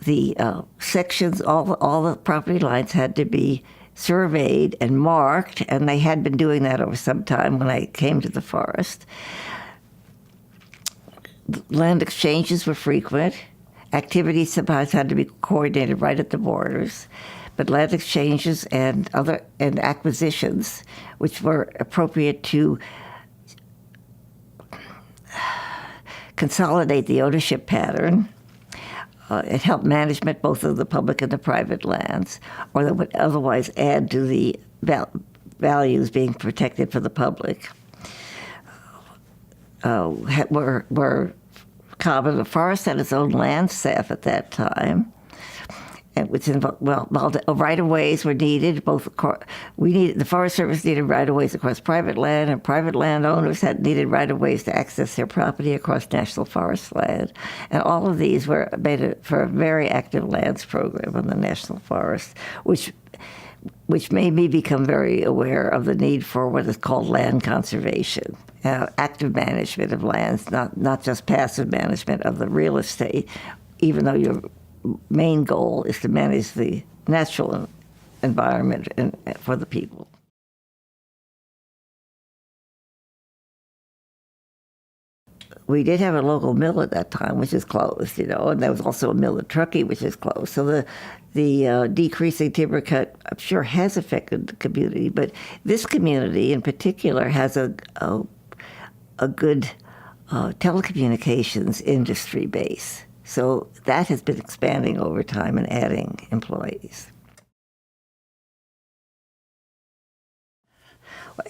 the sections, all the property lines had to be surveyed and marked, and they had been doing that over some time when I came to the forest. Land exchanges were frequent. Activities sometimes had to be coordinated right at the borders. but land exchanges and acquisitions, which were appropriate to consolidate the ownership pattern. It helped management both of the public and the private lands, or that would otherwise add to the values being protected for the public. Were common. The forest had its own land staff at that time, and which involved right-of-ways were needed. The Forest Service needed right-of-ways across private land, and private landowners needed right-of-ways to access their property across national forest land. And all of these were made for a very active lands program on the national forest, which made me become very aware of the need for what is called land conservation, active management of lands, not just passive management of the real estate, even though your main goal is to manage the natural environment for the people. We did have a local mill at that time, which is closed, and there was also a mill at Truckee, which is closed. So the decreasing timber cut, I'm sure, has affected the community, but this community in particular has a good telecommunications industry base. So that has been expanding over time and adding employees.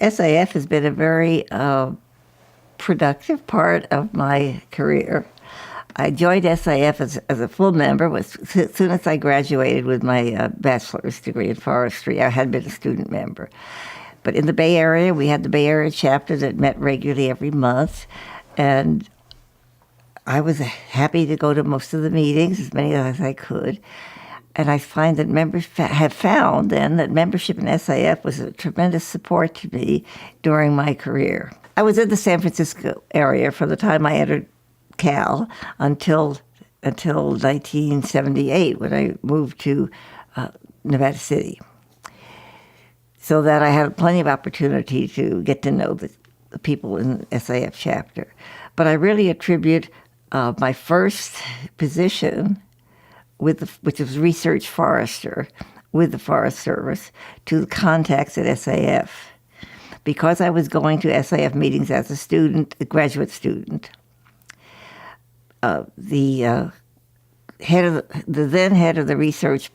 SAF has been a very productive part of my career. I joined SAF as a full member as soon as I graduated with my bachelor's degree in forestry. I had been a student member. But in the Bay Area, we had the Bay Area chapter that met regularly every month, and I was happy to go to most of the meetings, as many as I could. And I find that members have found then that membership in SAF was a tremendous support to me during my career. I was in the San Francisco area from the time I entered Cal until 1978, when I moved to Nevada City. So that I had plenty of opportunity to get to know the people in the SAF chapter. But I really attribute my first position, which was research forester with the Forest Service, to the contacts at SAF. Because I was going to SAF meetings as a graduate student, the then head of the research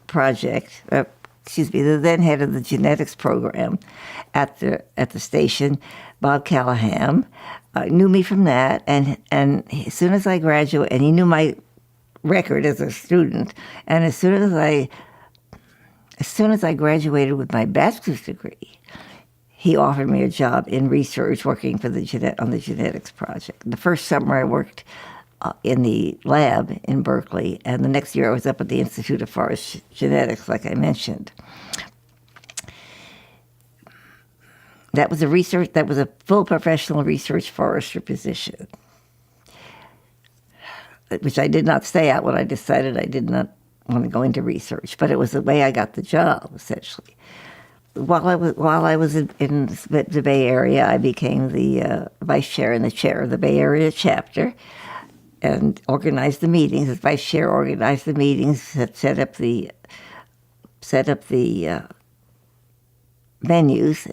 project, the then head of the genetics program at the station, Bob Callahan, knew me from that, and as soon as I graduated, and he knew my record as a student, and as soon as I graduated with my bachelor's degree, he offered me a job in research, working for on the genetics project. The first summer I worked in the lab in Berkeley, and the next year I was up at the Institute of Forest Genetics, like I mentioned. That was a full professional research forester position, which I did not stay at when I decided I did not want to go into research, but it was the way I got the job, essentially. While I was in the Bay Area, I became the vice chair and the chair of the Bay Area chapter, and organized the meetings. As vice chair, organized the meetings, set up the venues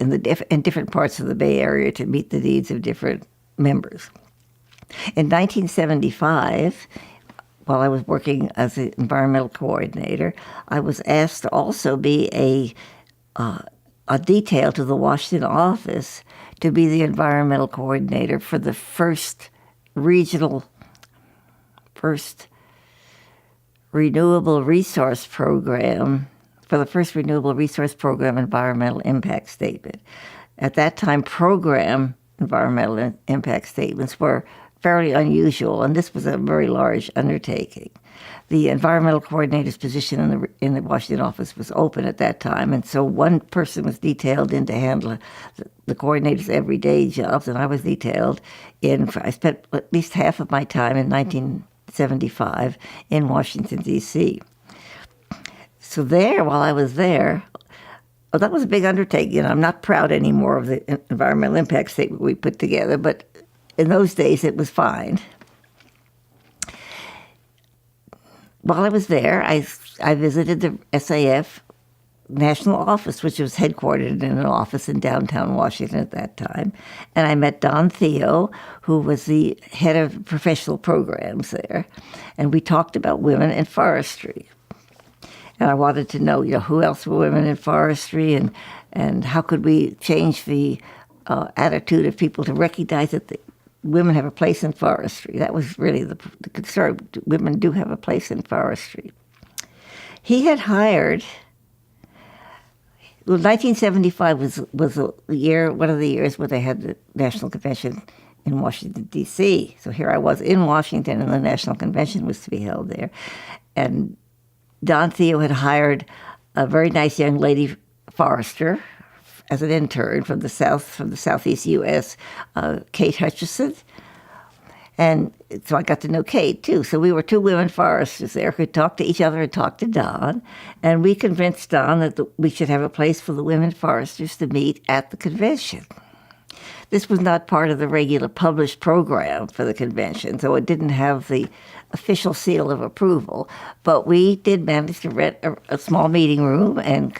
in different parts of the Bay Area to meet the needs of different members. In 1975, while I was working as an environmental coordinator, I was asked to also be a detail to the Washington office to be the environmental coordinator for the first renewable resource program, environmental impact statement. At that time, program environmental impact statements were fairly unusual, and this was a very large undertaking. The environmental coordinator's position in the Washington office was open at that time, and so one person was detailed in to handle the coordinator's everyday jobs, and I was detailed I spent at least half of my time in 1975 in Washington, D.C. So while I was there, that was a big undertaking. I'm not proud anymore of the environmental impact statement we put together, but in those days it was fine. While I was there, I visited the SAF national office, which was headquartered in an office in downtown Washington at that time. And I met Don Theo, who was the head of professional programs there. And we talked about women in forestry. And I wanted to know, who else were women in forestry, and how could we change the attitude of people to recognize that women have a place in forestry. That was really the concern. Women do have a place in forestry. He had hired. Well, 1975 was the year, one of the years where they had the National Convention in Washington, D.C. So here I was in Washington, and the National Convention was to be held there. And Don Theo had hired a very nice young lady forester as an intern from the southeast U.S., Kate Hutchison. And so I got to know Kate, too. So we were two women foresters there who could talk to each other and talk to Don. And we convinced Don that we should have a place for the women foresters to meet at the convention. This was not part of the regular published program for the convention, so it didn't have the official seal of approval. But we did manage to rent a small meeting room and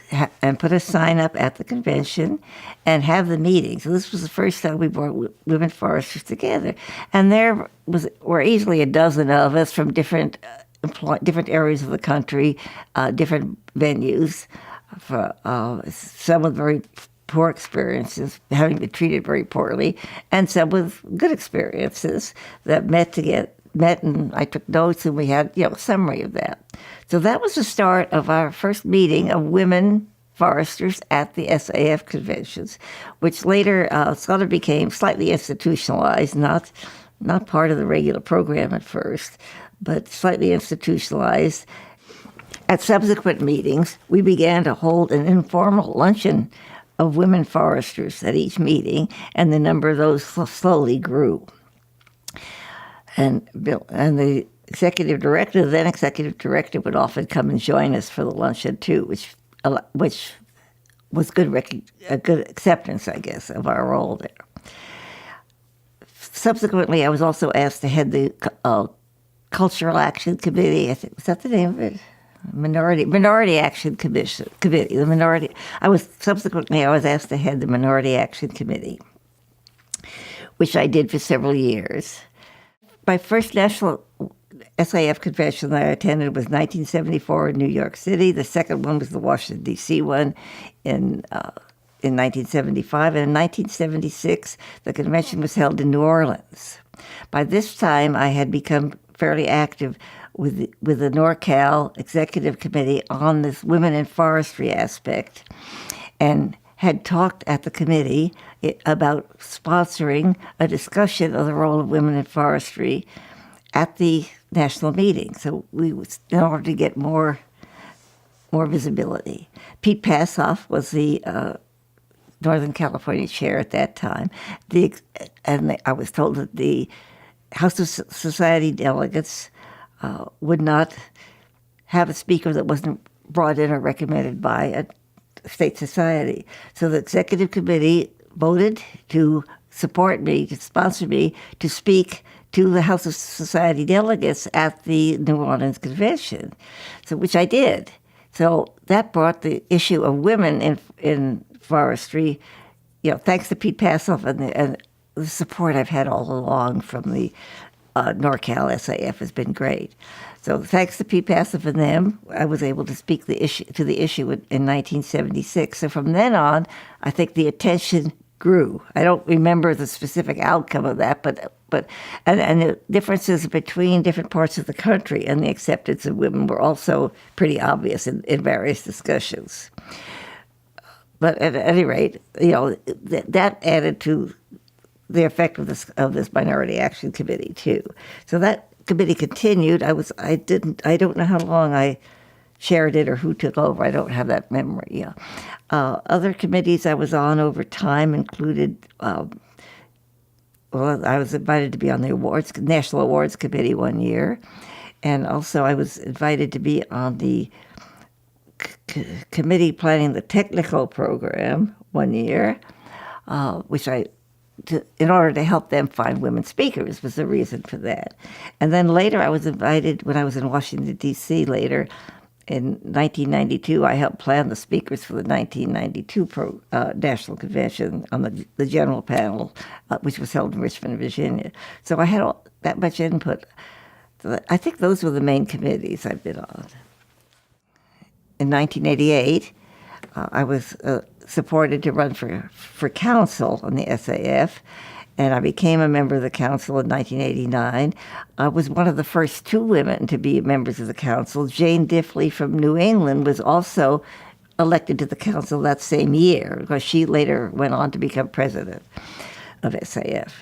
put a sign up at the convention and have the meeting. So this was the first time we brought women foresters together. And there were easily a dozen of us from different areas of the country, different venues, for some with very poor experiences, having been treated very poorly, and some with good experiences that met, and I took notes, and we had, a summary of that. So that was the start of our first meeting of women foresters at the SAF conventions, which later sort of became slightly institutionalized, not part of the regular program at first, but slightly institutionalized. At subsequent meetings, we began to hold an informal luncheon of women foresters at each meeting, and the number of those slowly grew. And the executive director would often come and join us for the luncheon too, which was a good acceptance, I guess, of our role there. Subsequently, I was also asked to head the Cultural Action Committee. Was that the name of it? Minority Action Committee. I was asked to head the Minority Action Committee, which I did for several years. My first national SAF convention that I attended was 1974 in New York City. The second one was the Washington, D.C. one in 1975. And in 1976, the convention was held in New Orleans. By this time, I had become fairly active with the NorCal Executive Committee on this women in forestry aspect, and had talked at the committee about sponsoring a discussion of the role of women in forestry at the national meeting. So in order to get more visibility. Pete Passoff was the Northern California chair at that time. I was told that the House of Society delegates would not have a speaker that wasn't brought in or recommended by a state society. So the executive committee voted to support me, to sponsor me, to speak to the House of Society delegates at the New Orleans convention, which I did. So that brought the issue of women in forestry, thanks to Pete Passoff and the support I've had all along from the NorCal SAF has been great. So thanks to Pete Passoff and them, I was able to speak to the issue in 1976. So from then on, I think the attention grew. I don't remember the specific outcome of that, but the differences between different parts of the country and the acceptance of women were also pretty obvious in various discussions. But at any rate, that added to the effect of this Minority Action Committee too. So that committee continued. I don't know how long I chaired it or who took over. I don't have that memory. Other committees I was on over time included. I was invited to be on the National Awards Committee one year, and also I was invited to be on the committee planning the technical program one year, which in order to help them find women speakers was the reason for that. And then later I was invited, when I was in Washington, D.C. later, In 1992, I helped plan the speakers for the 1992 National Convention on the general panel, which was held in Richmond, Virginia. So I had that much input. So I think those were the main committees I've been on. In 1988, I was supported to run for council on the SAF, and I became a member of the council in 1989. I was one of the first two women to be members of the council. Jane Diffley from New England was also elected to the council that same year, because she later went on to become president of SAF.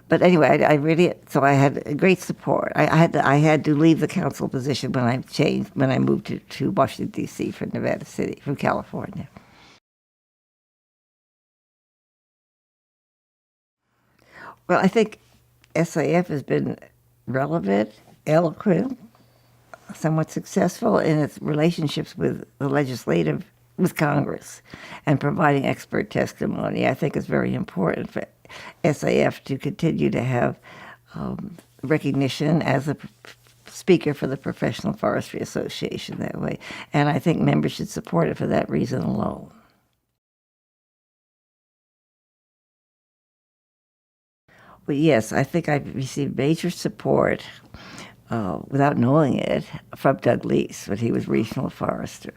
But anyway, I had great support. I had to leave the council position when I moved to Washington, D.C. from Nevada City, from California. Well, I think SAF has been relevant, eloquent, somewhat successful in its relationships with with Congress, and providing expert testimony. I think is very important for SAF to continue to have recognition as a speaker for the Professional Forestry Association that way. And I think members should support it for that reason alone. Well, yes, I think I've received major support without knowing it from Doug Leese when he was regional forester.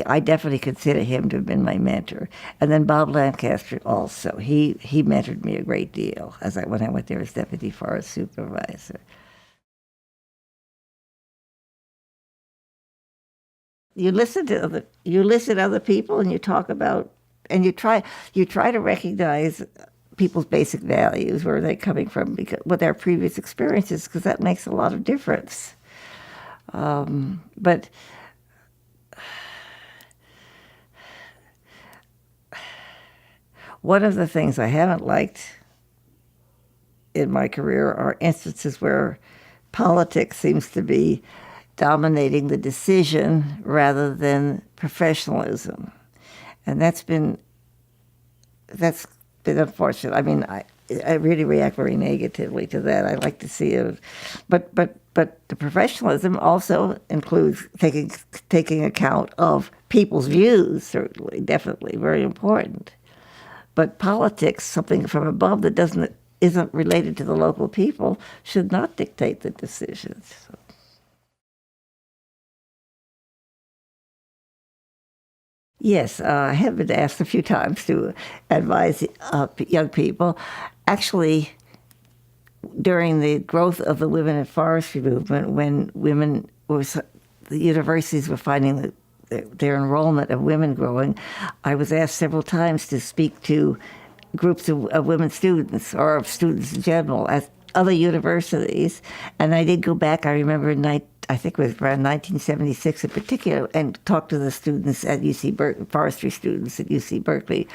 I definitely consider him to have been my mentor. And then Bob Lancaster also. He mentored me a great deal when I went there as Deputy Forest Supervisor. You listen to other people, and you talk about, and you try to recognize people's basic values, where they're coming from, with their previous experiences, because that makes a lot of difference. But one of the things I haven't liked in my career are instances where politics seems to be dominating the decision rather than professionalism, and that's been unfortunate. I mean, I really react very negatively to that. I like to see it, but the professionalism also includes taking account of people's views. Certainly, definitely, very important. But politics, something from above that isn't related to the local people, should not dictate the decisions. So. Yes, I have been asked a few times to advise young people. Actually, during the growth of the women in forestry movement, when the universities were finding their enrollment of women growing, I was asked several times to speak to groups of women students, or of students in general, at other universities. And I did go back, I remember I think it was around 1976 in particular, and talked to the students at UC Berkeley, forestry students at UC Berkeley,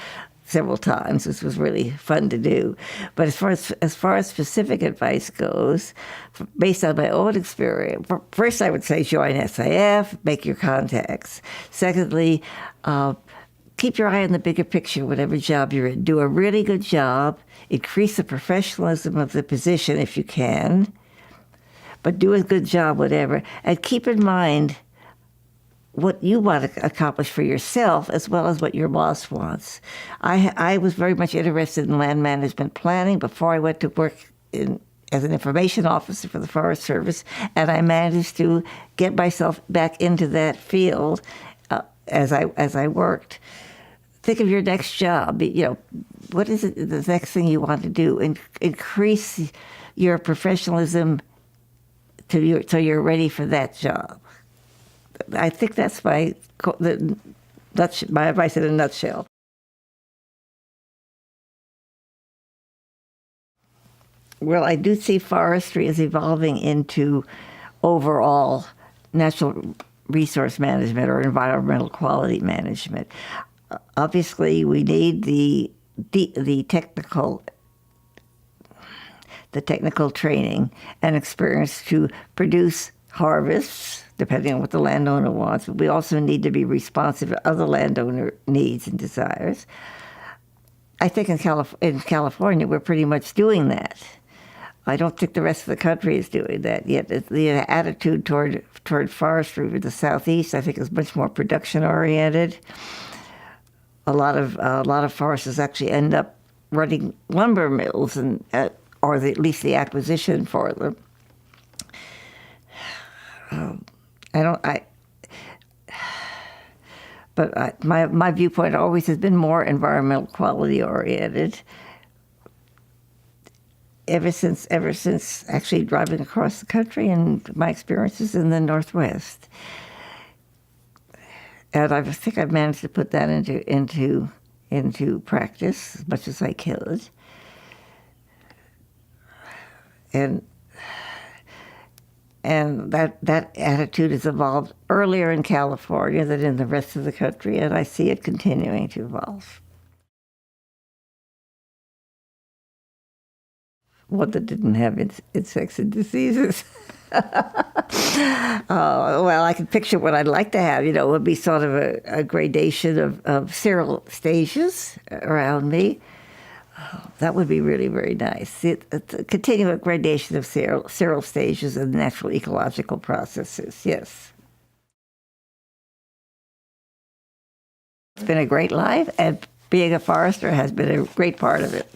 several times, which was really fun to do. But as far as specific advice goes, based on my own experience, first I would say join SAF, make your contacts. Secondly, keep your eye on the bigger picture, whatever job you're in. Do a really good job, increase the professionalism of the position if you can, but do a good job, whatever. And keep in mind what you want to accomplish for yourself as well as what your boss wants. I was very much interested in land management planning before I went to work as an information officer for the Forest Service, and I managed to get myself back into that field as I worked. Think of your next job. What is it, the next thing you want to do? Increase your professionalism so you're ready for that job. I think that's my advice in a nutshell. Well, I do see forestry as evolving into overall natural resource management or environmental quality management. Obviously, we need the technical training and experience to produce harvests, depending on what the landowner wants. But we also need to be responsive to other landowner needs and desires. I think in California, we're pretty much doing that. I don't think the rest of the country is doing that yet. The attitude toward forestry in the southeast, I think, is much more production oriented. A lot of forests actually end up running lumber mills, or at least the acquisition for them. My viewpoint always has been more environmental quality oriented. Ever since actually driving across the country and my experiences in the Northwest, and I think I've managed to put that into practice as much as I could, and that attitude has evolved earlier in California than in the rest of the country, and I see it continuing to evolve. One that didn't have insects and diseases. Well, I can picture what I'd like to have. It would be sort of a gradation of cereal stages around me. That would be really, very nice. A continual gradation of cereal stages and natural ecological processes, yes. It's been a great life, and being a forester has been a great part of it.